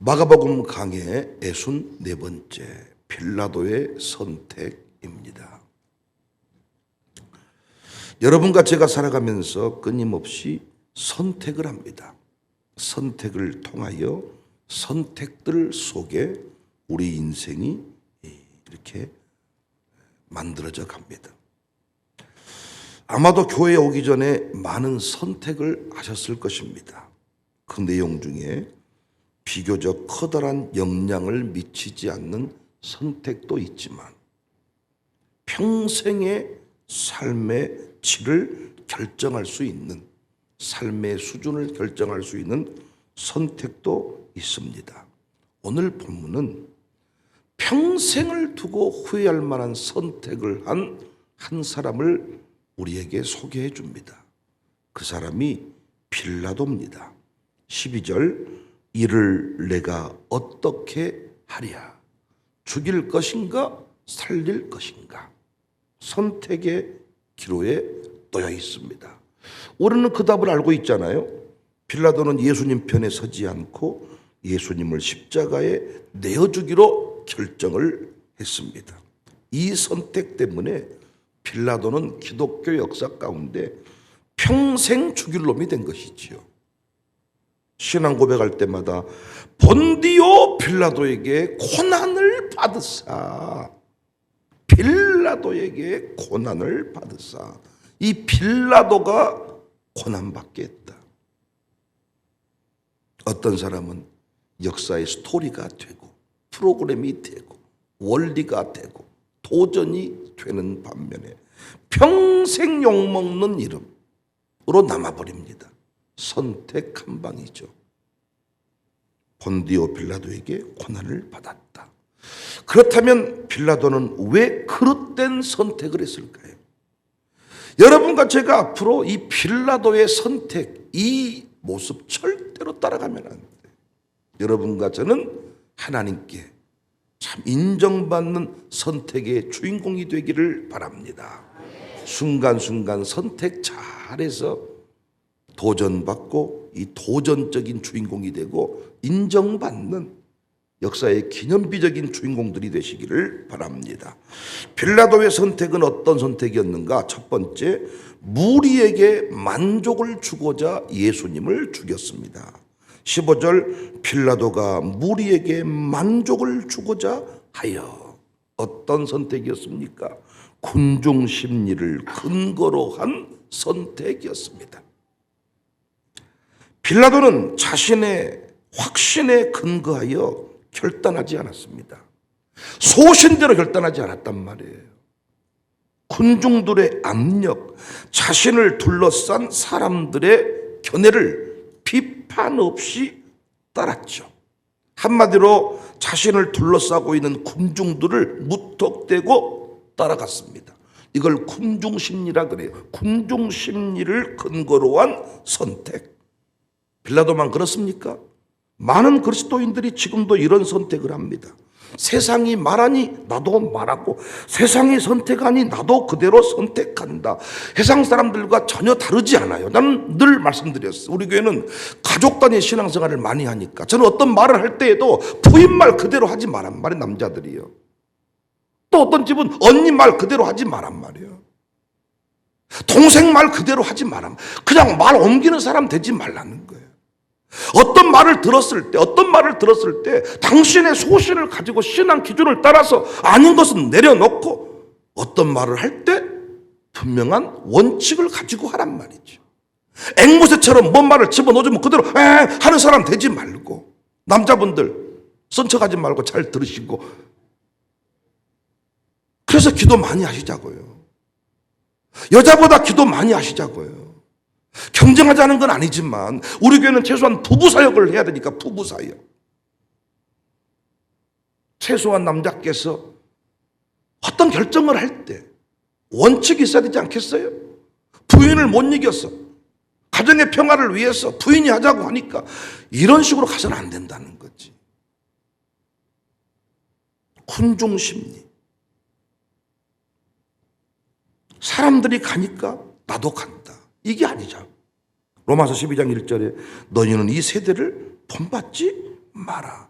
마가복음 강해 64번째 빌라도의 선택입니다. 여러분과 제가 살아가면서 끊임없이 선택을 합니다. 선택을 통하여 선택들 속에 우리 인생이 이렇게 만들어져 갑니다. 아마도 교회에 오기 전에 많은 선택을 하셨을 것입니다. 그 내용 중에 비교적 커다란 영향을 미치지 않는 선택도 있지만 평생의 삶의 질을 결정할 수 있는, 삶의 수준을 결정할 수 있는 선택도 있습니다. 오늘 본문은 평생을 두고 후회할 만한 선택을 한 사람을 우리에게 소개해 줍니다. 그 사람이 빌라도입니다. 12절, 이를 내가 어떻게 하랴? 죽일 것인가 살릴 것인가? 선택의 기로에 놓여 있습니다. 우리는 그 답을 알고 있잖아요. 빌라도는 예수님 편에 서지 않고 예수님을 십자가에 내어주기로 결정을 했습니다. 이 선택 때문에 빌라도는 기독교 역사 가운데 평생 죽일 놈이 된 것이지요. 신앙 고백할 때마다 본디오 빌라도에게 고난을 받으사, 빌라도에게 고난을 받으사. 이 빌라도가 고난받게 했다. 어떤 사람은 역사의 스토리가 되고 프로그램이 되고 원리가 되고 도전이 되는 반면에 평생 욕먹는 이름으로 남아버립니다. 선택 한 방이죠. 본디오 빌라도에게 고난을 받았다. 그렇다면 빌라도는 왜 그릇된 선택을 했을까요? 여러분과 제가 앞으로 이 빌라도의 선택, 이 모습 절대로 따라가면 안 돼요. 여러분과 저는 하나님께 참 인정받는 선택의 주인공이 되기를 바랍니다. 순간순간 선택 잘해서 도전받고 이 도전적인 주인공이 되고 인정받는 역사의 기념비적인 주인공들이 되시기를 바랍니다. 빌라도의 선택은 어떤 선택이었는가? 첫 번째, 무리에게 만족을 주고자 예수님을 죽였습니다. 15절, 빌라도가 무리에게 만족을 주고자 하여. 어떤 선택이었습니까? 군중 심리를 근거로 한 선택이었습니다. 빌라도는 자신의 확신에 근거하여 결단하지 않았습니다. 소신대로 결단하지 않았단 말이에요. 군중들의 압력, 자신을 둘러싼 사람들의 견해를 비판 없이 따랐죠. 한마디로 자신을 둘러싸고 있는 군중들을 무턱대고 따라갔습니다. 이걸 군중심리라 그래요. 군중심리를 근거로 한 선택. 빌라도만 그렇습니까? 많은 그리스도인들이 지금도 이런 선택을 합니다. 세상이 말하니 나도 말하고, 세상이 선택하니 나도 그대로 선택한다. 세상 사람들과 전혀 다르지 않아요. 나는 늘 말씀드렸어요. 우리 교회는 가족 단위 신앙생활을 많이 하니까 저는 어떤 말을 할 때에도 부인 말 그대로 하지 말란 말이에요. 남자들이요. 또 어떤 집은 언니 말 그대로 하지 말란 말이에요. 동생 말 그대로 하지 말란 말이에요. 그냥 말 옮기는 사람 되지 말라는 거예요. 어떤 말을 들었을 때 당신의 소신을 가지고 신앙 기준을 따라서 아닌 것은 내려놓고 어떤 말을 할 때 분명한 원칙을 가지고 하란 말이죠. 앵무새처럼 뭔 말을 집어넣어주면 그대로 하는 사람 되지 말고, 남자분들 쓴 척하지 말고 잘 들으시고, 그래서 기도 많이 하시자고요. 여자보다 기도 많이 하시자고요. 경쟁하자는 건 아니지만 우리 교회는 최소한 부부 사역을 해야 되니까 부부 사역. 최소한 남자께서 어떤 결정을 할 때 원칙이 있어야 되지 않겠어요? 부인을 못 이겼어. 가정의 평화를 위해서 부인이 하자고 하니까 이런 식으로 가서는 안 된다는 거지. 군중 심리. 사람들이 가니까 나도 간다. 이게 아니죠. 로마서 12장 1절에 너희는 이 세대를 본받지 마라.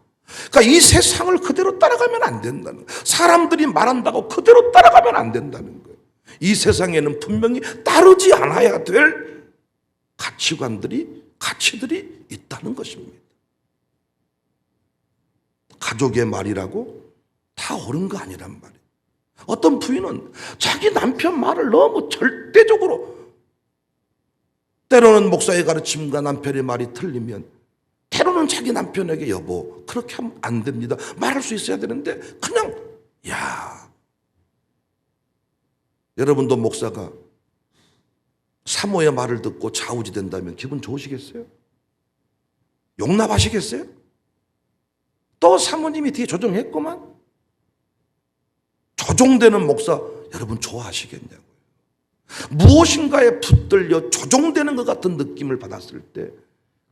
그러니까 이 세상을 그대로 따라가면 안 된다는 거예요. 사람들이 말한다고 그대로 따라가면 안 된다는 거예요. 이 세상에는 분명히 따르지 않아야 될 가치들이 있다는 것입니다. 가족의 말이라고 다 옳은 거 아니란 말이에요. 어떤 부인은 자기 남편 말을 너무 절대적으로, 때로는 목사의 가르침과 남편의 말이 틀리면 때로는 자기 남편에게 여보 그렇게 하면 안 됩니다 말할 수 있어야 되는데 그냥 여러분도 목사가 사모의 말을 듣고 좌우지된다면 기분 좋으시겠어요? 용납하시겠어요? 또 사모님이 뒤에 조종했구만. 조종되는 목사 여러분 좋아하시겠냐고요. 무엇인가에 붙들려 조종되는 것 같은 느낌을 받았을 때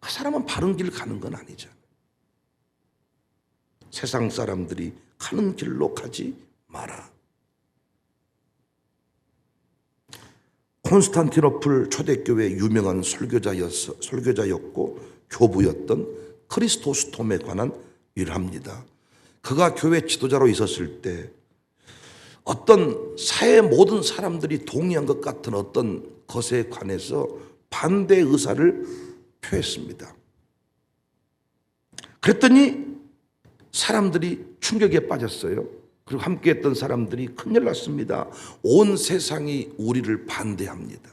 그 사람은 바른 길 가는 건 아니잖아요. 세상 사람들이 가는 길로 가지 마라. 콘스탄티노플 초대교회의 유명한 설교자였고 교부였던 크리스토스톰에 관한 일합니다. 그가 교회 지도자로 있었을 때 어떤 사회 모든 사람들이 동의한 것 같은 어떤 것에 관해서 반대 의사를 표했습니다. 그랬더니 사람들이 충격에 빠졌어요. 그리고 함께했던 사람들이 큰일 났습니다. 온 세상이 우리를 반대합니다.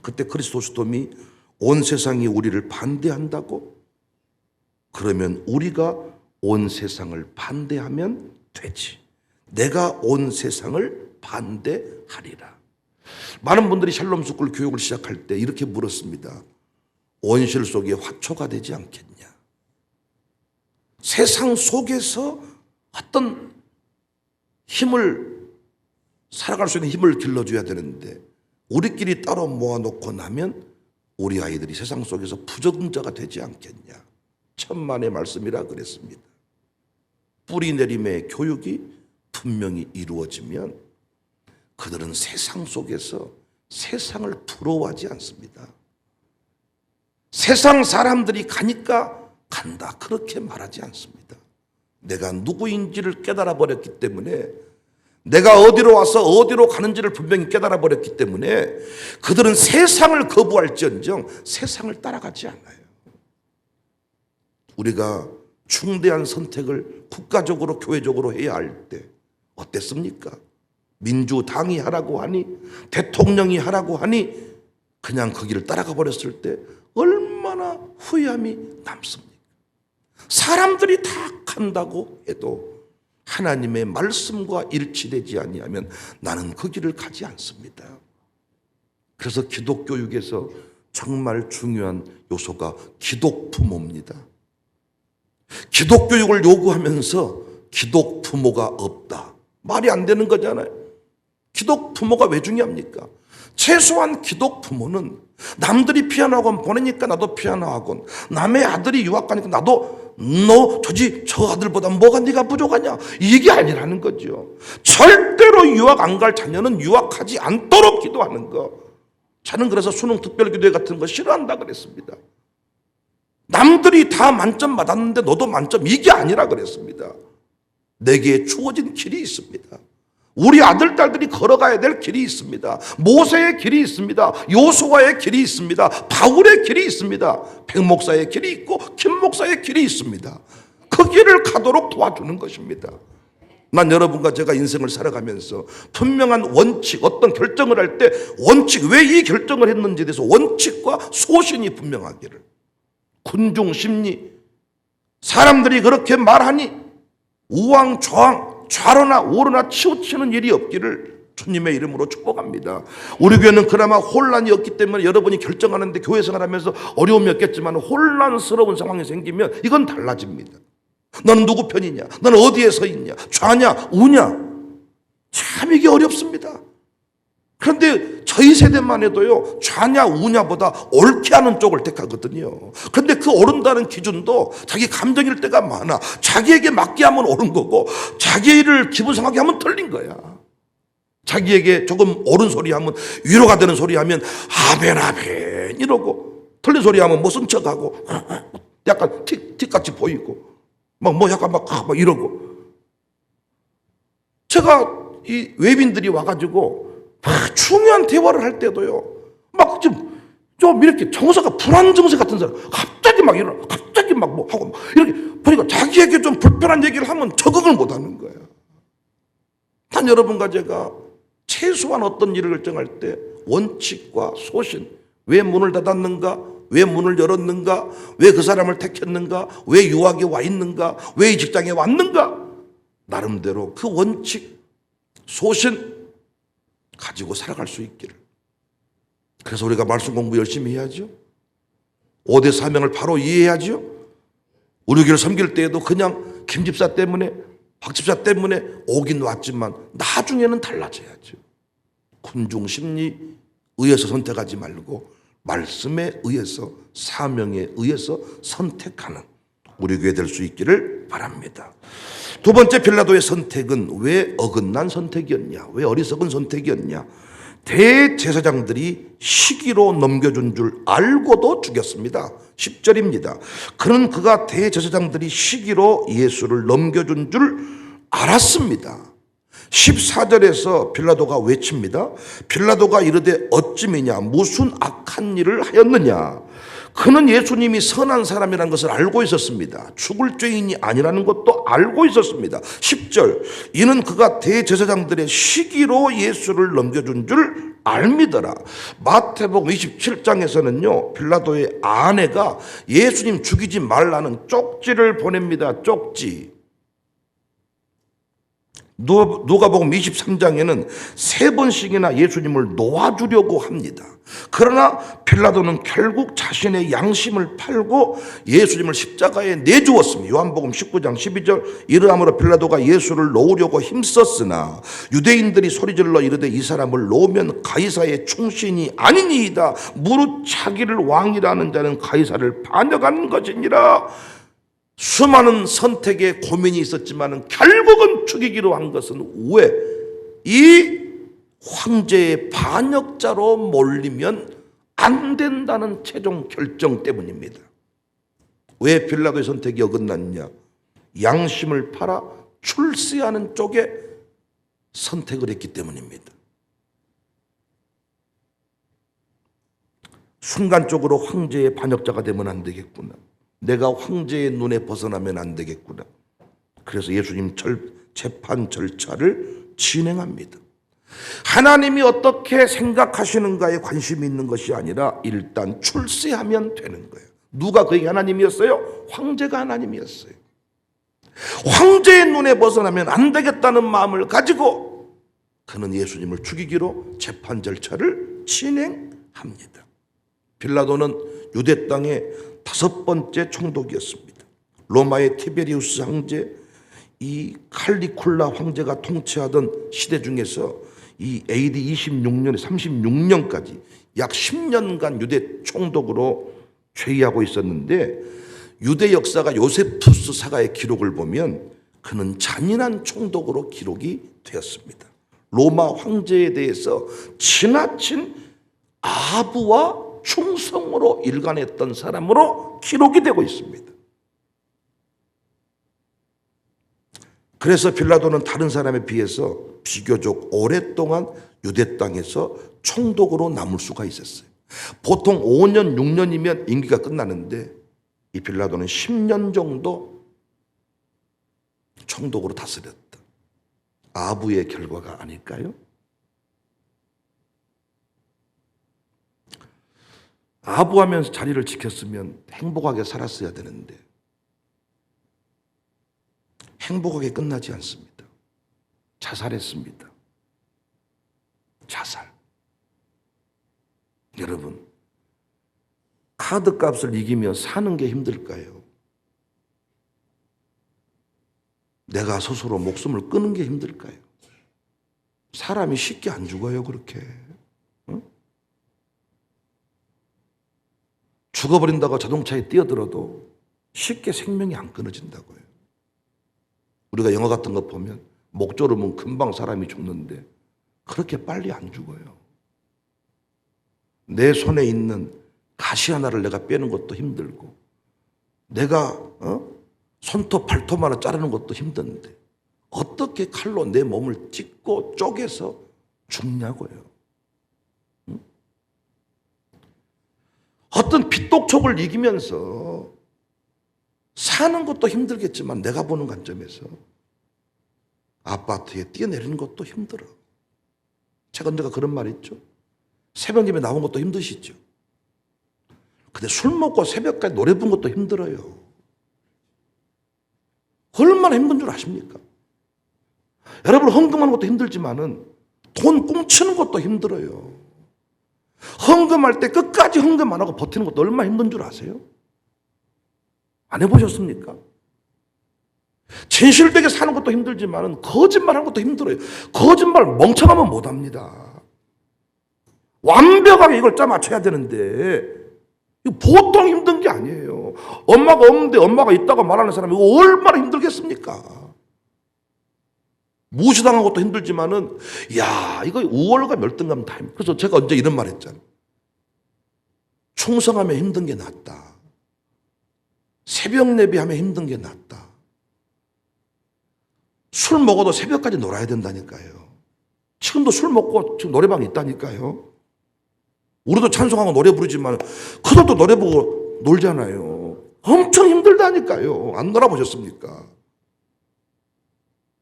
그때 크리스토스톰이 온 세상이 우리를 반대한다고? 그러면 우리가 온 세상을 반대하면 되지. 내가 온 세상을 반대하리라. 많은 분들이 샬롬 스쿨 교육을 시작할 때 이렇게 물었습니다. 온실 속에 화초가 되지 않겠냐? 세상 속에서 어떤 힘을, 살아갈 수 있는 힘을 길러줘야 되는데 우리끼리 따로 모아놓고 나면 우리 아이들이 세상 속에서 부적응자가 되지 않겠냐? 천만의 말씀이라 그랬습니다. 뿌리 내림의 교육이 분명히 이루어지면 그들은 세상 속에서 세상을 부러워하지 않습니다. 세상 사람들이 가니까 간다 그렇게 말하지 않습니다. 내가 누구인지를 깨달아 버렸기 때문에, 내가 어디로 와서 어디로 가는지를 분명히 깨달아 버렸기 때문에 그들은 세상을 거부할지언정 세상을 따라가지 않아요. 우리가 중대한 선택을 국가적으로 교회적으로 해야 할 때 어땠습니까? 민주당이 하라고 하니, 대통령이 하라고 하니 그냥 그 길을 따라가 버렸을 때 얼마나 후회함이 남습니까? 사람들이 다 간다고 해도 하나님의 말씀과 일치되지 아니하면 나는 그 길을 가지 않습니다. 그래서 기독교육에서 정말 중요한 요소가 기독부모입니다. 기독교육을 요구하면서 기독부모가 없다. 말이 안 되는 거잖아요. 기독부모가 왜 중요합니까? 최소한 기독부모는 남들이 피아노 학원 보내니까 나도 피아노 학원, 남의 아들이 유학 가니까 나도 저 아들보다 뭐가 네가 부족하냐, 이게 아니라는 거죠. 절대로 유학 안 갈 자녀는 유학하지 않도록 기도하는 거. 저는 그래서 수능 특별기도회 같은 거 싫어한다 그랬습니다. 남들이 다 만점 받았는데 너도 만점, 이게 아니라 그랬습니다. 내게 주어진 길이 있습니다. 우리 아들, 딸들이 걸어가야 될 길이 있습니다. 모세의 길이 있습니다. 요수아의 길이 있습니다. 바울의 길이 있습니다. 백목사의 길이 있고 김목사의 길이 있습니다. 그 길을 가도록 도와주는 것입니다. 난 여러분과 제가 인생을 살아가면서 분명한 원칙, 어떤 결정을 할 때 원칙, 왜 이 결정을 했는지에 대해서 원칙과 소신이 분명하기를. 군중 심리, 사람들이 그렇게 말하니 우왕좌왕 좌로나 우로나 치우치는 일이 없기를 주님의 이름으로 축복합니다. 우리 교회는 그나마 혼란이 없기 때문에 여러분이 결정하는데 교회 생활하면서 어려움이 없겠지만 혼란스러운 상황이 생기면 이건 달라집니다. 너는 누구 편이냐? 너는 어디에 서 있냐? 좌냐 우냐? 참 이게 어렵습니다. 그런데 저희 세대만 해도요, 좌냐 우냐보다 옳게 하는 쪽을 택하거든요. 그런데 그 옳은다는 기준도 자기 감정일 때가 많아. 자기에게 맞게 하면 옳은 거고 자기를 기분 상하게 하면 틀린 거야. 자기에게 조금 옳은 소리 하면, 위로가 되는 소리 하면 아멘 아멘 이러고, 틀린 소리 하면 무슨 척하고 약간 틱같이 보이고 뭐 약간 막 이러고. 제가 이 외빈들이 와가지고 막 중요한 대화를 할 때도요, 막 좀 이렇게 정서가 불안 정서 같은 사람 갑자기 막 일어나, 갑자기 막 뭐 하고 이렇게 보니까 자기에게 좀 불편한 얘기를 하면 적응을 못 하는 거예요. 단 여러분과 제가 최소한 어떤 일을 결정할 때 원칙과 소신, 왜 문을 닫았는가, 왜 문을 열었는가, 왜 그 사람을 택했는가, 왜 유학에 와 있는가, 왜 이 직장에 왔는가, 나름대로 그 원칙, 소신 가지고 살아갈 수 있기를. 그래서 우리가 말씀 공부 열심히 해야죠. 5대 사명을 바로 이해해야죠. 우리 교회를 섬길 때에도 그냥 김 집사 때문에, 박 집사 때문에 오긴 왔지만 나중에는 달라져야죠. 군중 심리에 의해서 선택하지 말고 말씀에 의해서, 사명에 의해서 선택하는 우리 교회 될 수 있기를 바랍니다. 두 번째, 빌라도의 선택은 왜 어긋난 선택이었냐, 왜 어리석은 선택이었냐. 대제사장들이 시기로 넘겨준 줄 알고도 죽였습니다. 10절입니다. 그는 그가 대제사장들이 시기로 예수를 넘겨준 줄 알았습니다. 14절에서 빌라도가 외칩니다. 빌라도가 이르되 어찌미냐, 무슨 악한 일을 하였느냐. 그는 예수님이 선한 사람이라는 것을 알고 있었습니다. 죽을 죄인이 아니라는 것도 알고 있었습니다. 10절, 이는 그가 대제사장들의 시기로 예수를 넘겨준 줄 알미더라. 마태복음 27장에서는요, 빌라도의 아내가 예수님 죽이지 말라는 쪽지를 보냅니다. 쪽지. 누가복음 23장에는 3번씩이나 예수님을 놓아주려고 합니다. 그러나 빌라도는 결국 자신의 양심을 팔고 예수님을 십자가에 내주었습니다. 요한복음 19장 12절, 이러함으로 빌라도가 예수를 놓으려고 힘썼으나 유대인들이 소리질러 이르되 이 사람을 놓으면 가이사의 충신이 아니니이다. 무릇 자기를 왕이라는 자는 가이사를 반역하는 것이니라. 수많은 선택에 고민이 있었지만 결국은 죽이기로 한 것은 왜? 이 황제의 반역자로 몰리면 안 된다는 최종 결정 때문입니다. 왜 빌라도의 선택이 어긋났냐? 양심을 팔아 출세하는 쪽에 선택을 했기 때문입니다. 순간적으로 황제의 반역자가 되면 안 되겠구나, 내가 황제의 눈에 벗어나면 안 되겠구나. 그래서 예수님 재판 절차를 진행합니다. 하나님이 어떻게 생각하시는가에 관심이 있는 것이 아니라 일단 출세하면 되는 거예요. 누가 그에게 하나님이었어요? 황제가 하나님이었어요. 황제의 눈에 벗어나면 안 되겠다는 마음을 가지고 그는 예수님을 죽이기로 재판 절차를 진행합니다. 빌라도는 유대 땅의 5번째 총독이었습니다. 로마의 티베리우스 황제, 이 칼리쿨라 황제가 통치하던 시대 중에서 이 AD 26년에 36년까지 약 10년간 유대 총독으로 재위하고 있었는데, 유대 역사가 요세푸스 사가의 기록을 보면 그는 잔인한 총독으로 기록이 되었습니다. 로마 황제에 대해서 지나친 아부와 충성으로 일관했던 사람으로 기록이 되고 있습니다. 그래서 빌라도는 다른 사람에 비해서 비교적 오랫동안 유대 땅에서 총독으로 남을 수가 있었어요. 보통 5년, 6년이면 임기가 끝나는데 이 빌라도는 10년 정도 총독으로 다스렸다. 아부의 결과가 아닐까요? 아부하면서 자리를 지켰으면 행복하게 살았어야 되는데 행복하게 끝나지 않습니다. 자살했습니다. 자살. 여러분, 카드값을 이기며 사는 게 힘들까요? 내가 스스로 목숨을 끊는 게 힘들까요? 사람이 쉽게 안 죽어요, 그렇게. 응? 죽어버린다고 자동차에 뛰어들어도 쉽게 생명이 안 끊어진다고요. 우리가 영화 같은 거 보면 목 조르면 금방 사람이 죽는데 그렇게 빨리 안 죽어요. 내 손에 있는 가시 하나를 내가 빼는 것도 힘들고 내가 손톱 발톱 하나 자르는 것도 힘든데 어떻게 칼로 내 몸을 찢고 쪼개서 죽냐고요. 어떤 빚독촉을 이기면서 사는 것도 힘들겠지만 내가 보는 관점에서 아파트에 뛰어내리는 것도 힘들어. 최근 제가 그런 말 있죠. 새벽녘에 나온 것도 힘드시죠. 근데 술 먹고 새벽까지 노래 부른 것도 힘들어요. 얼마나 힘든 줄 아십니까? 여러분 헌금하는 것도 힘들지만은 돈 꽁치는 것도 힘들어요. 헌금할 때 끝까지 헌금 안 하고 버티는 것도 얼마나 힘든 줄 아세요? 안 해보셨습니까? 진실되게 사는 것도 힘들지만 거짓말하는 것도 힘들어요. 거짓말 멍청하면 못합니다. 완벽하게 이걸 짜 맞춰야 되는데 이거 보통 힘든 게 아니에요. 엄마가 없는데 엄마가 있다고 말하는 사람이 이거 얼마나 힘들겠습니까? 무시당한 것도 힘들지만은 야 이거 우월과 멸등감 다 힘들어. 그래서 제가 언제 이런 말 했잖아요. 충성하면 힘든 게 낫다. 새벽 예배하면 힘든 게 낫다. 술 먹어도 새벽까지 놀아야 된다니까요. 지금도 술 먹고 지금 노래방에 있다니까요. 우리도 찬송하고 노래 부르지만 그들도 노래 보고 놀잖아요. 엄청 힘들다니까요. 안 놀아보셨습니까?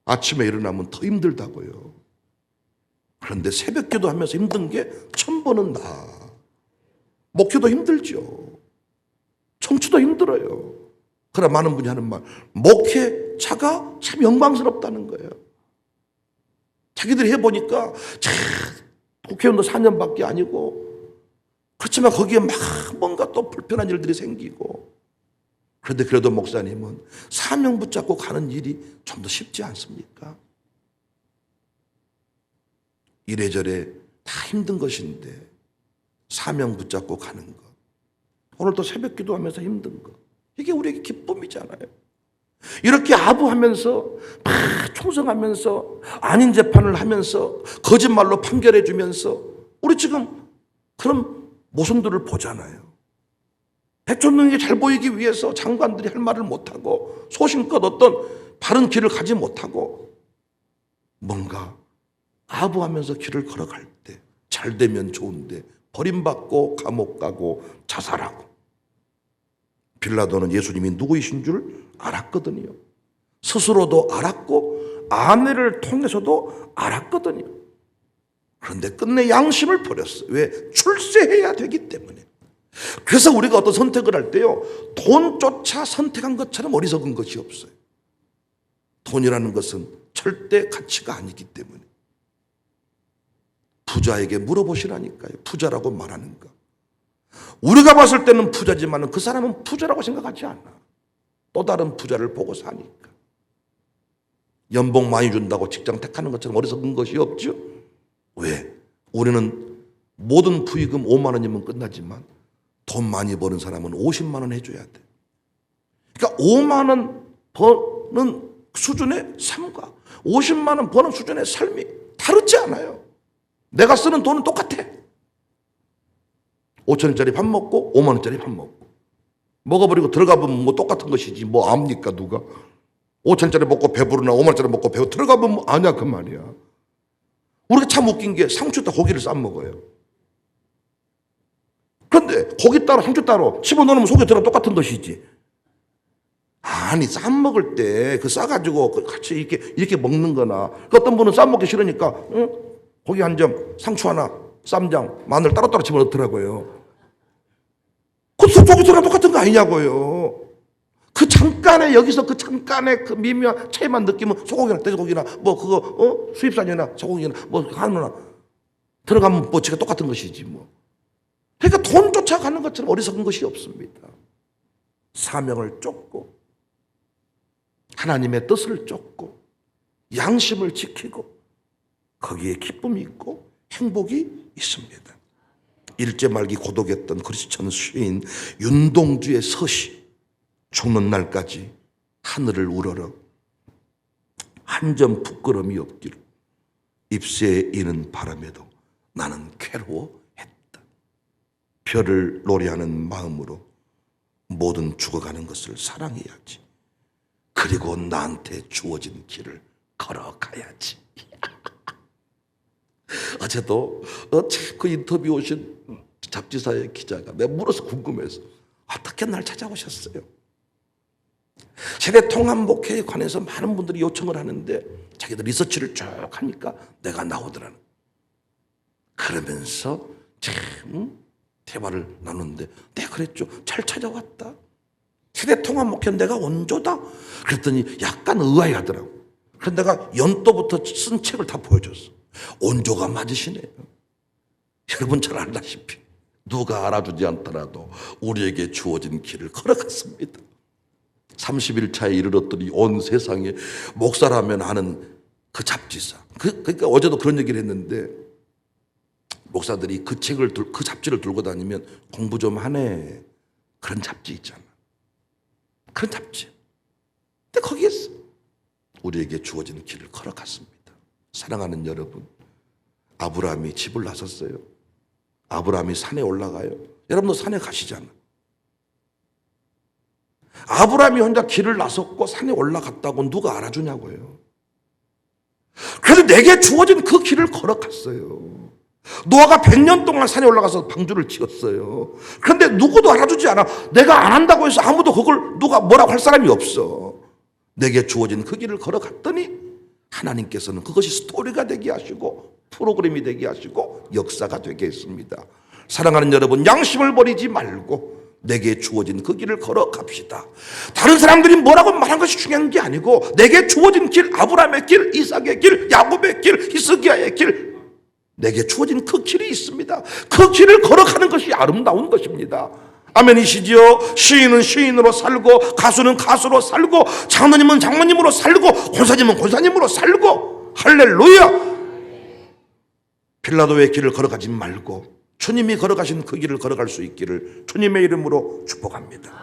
아침에 일어나면 더 힘들다고요. 그런데 새벽 기도하면서 힘든 게 1000번은 나. 목회도 힘들죠. 청취도 힘들어요. 그러나 많은 분이 하는 말, 목회자가 참 영광스럽다는 거예요. 자기들이 해보니까 참 국회의원도 4년밖에 아니고 그렇지만 거기에 막 뭔가 또 불편한 일들이 생기고 그런데 그래도 목사님은 사명 붙잡고 가는 일이 좀 더 쉽지 않습니까? 이래저래 다 힘든 것인데 사명 붙잡고 가는 것. 오늘도 새벽 기도하면서 힘든 것. 이게 우리에게 기쁨이잖아요. 이렇게 아부하면서 막 충성하면서 아닌 재판을 하면서 거짓말로 판결해 주면서 우리 지금 그런 모순들을 보잖아요. 백촌능에게 잘 보이기 위해서 장관들이 할 말을 못하고 소신껏 어떤 바른 길을 가지 못하고 뭔가 아부하면서 길을 걸어갈 때 잘 되면 좋은데 버림받고 감옥 가고 자살하고. 빌라도는 예수님이 누구이신 줄 알았거든요. 스스로도 알았고 아내를 통해서도 알았거든요. 그런데 끝내 양심을 버렸어요. 왜? 출세해야 되기 때문에. 그래서 우리가 어떤 선택을 할 때요, 돈조차 선택한 것처럼 어리석은 것이 없어요. 돈이라는 것은 절대 가치가 아니기 때문에. 부자에게 물어보시라니까요. 부자라고 말하는 거. 우리가 봤을 때는 부자지만 그 사람은 부자라고 생각하지 않아. 또 다른 부자를 보고 사니까. 연봉 많이 준다고 직장 택하는 것처럼 어리석은 것이 없죠. 왜? 우리는 모든 부의금 5만 원이면 끝나지만 돈 많이 버는 사람은 50만 원 해줘야 돼. 그러니까 5만 원 버는 수준의 삶과 50만 원 버는 수준의 삶이 다르지 않아요. 내가 쓰는 돈은 똑같아. 5천원짜리 밥 먹고 5만원짜리 밥 먹고 먹어버리고 들어가보면 뭐 똑같은 것이지 뭐 압니까 누가. 5천원짜리 먹고 배부르나 5만원짜리 먹고 배부 들어가보면 뭐 아냐 그 말이야. 우리가 참 웃긴 게 상추에다 고기를 싸 먹어요. 그런데 고기 따로 상추 따로 집어넣으면 속에 들어 똑같은 것이지. 아니 싸 먹을 때 그 싸가지고 같이 이렇게 먹는 거나 어떤 분은 싸 먹기 싫으니까 고기 한 점 상추 하나 쌈장, 마늘 따로따로 집어넣더라고요. 그 속이 들어가 똑같은 거 아니냐고요. 그 잠깐의 여기서 그 잠깐의 그 미묘한 차이만 느끼면 소고기나 돼지고기나 뭐 그거 수입산이나 소고기나 뭐 한우나 들어가면 뭐 지가 똑같은 것이지 뭐. 그러니까 돈 쫓아가는 것처럼 어리석은 것이 없습니다. 사명을 쫓고 하나님의 뜻을 쫓고 양심을 지키고 거기에 기쁨이 있고 행복이 있습니다. 일제 말기 고독했던 크리스천 시인 윤동주의 서시 죽는 날까지 하늘을 우러러 한 점 부끄러움이 없기를 잎새에 이는 바람에도 나는 괴로워했다. 별을 노래하는 마음으로 모든 죽어가는 것을 사랑해야지. 그리고 나한테 주어진 길을 걸어가야지. 어제도 그 인터뷰 오신 잡지사의 기자가 내가 물어서 궁금해서 어떻게 날 찾아오셨어요? 세대 통합 목회에 관해서 많은 분들이 요청을 하는데 자기들 리서치를 쭉 하니까 내가 나오더라는. 그러면서 참 대화를 나누는데 내가 그랬죠. 잘 찾아왔다. 세대 통합 목회는 내가 원조다. 그랬더니 약간 의아해하더라고. 그래서 내가 연도부터 쓴 책을 다 보여줬어. 원조가 맞으시네요. 여러분 잘 알다시피 누가 알아주지 않더라도 우리에게 주어진 길을 걸어갔습니다. 30일 차에 이르렀더니 온 세상에 목사라면 아는 그 잡지사. 그러니까 어제도 그런 얘기를 했는데 목사들이 그 잡지를 들고 다니면 공부 좀 하네. 그런 잡지 있잖아. 그런 잡지. 근데 거기에서 우리에게 주어진 길을 걸어갔습니다. 사랑하는 여러분, 아브라함이 집을 나섰어요. 아브라함이 산에 올라가요. 여러분도 산에 가시잖아. 아브라함이 혼자 길을 나섰고 산에 올라갔다고 누가 알아주냐고요. 그래서 내게 주어진 그 길을 걸어갔어요. 노아가 100년 동안 산에 올라가서 방주를 지었어요. 그런데 누구도 알아주지 않아. 내가 안 한다고 해서 아무도 그걸 누가 뭐라고 할 사람이 없어. 내게 주어진 그 길을 걸어갔더니 하나님께서는 그것이 스토리가 되게 하시고 프로그램이 되게 하시고 역사가 되게 했습니다. 사랑하는 여러분, 양심을 버리지 말고 내게 주어진 그 길을 걸어갑시다. 다른 사람들이 뭐라고 말한 것이 중요한 게 아니고 내게 주어진 길, 아브라함의 길, 이삭의 길, 야곱의 길, 히스기야의 길, 내게 주어진 그 길이 있습니다. 그 길을 걸어가는 것이 아름다운 것입니다. 아멘이시지요? 시인은 시인으로 살고 가수는 가수로 살고 장로님은 장로님으로 살고 권사님은 권사님으로 살고 할렐루야. 빌라도의 길을 걸어가지 말고 주님이 걸어가신 그 길을 걸어갈 수 있기를 주님의 이름으로 축복합니다.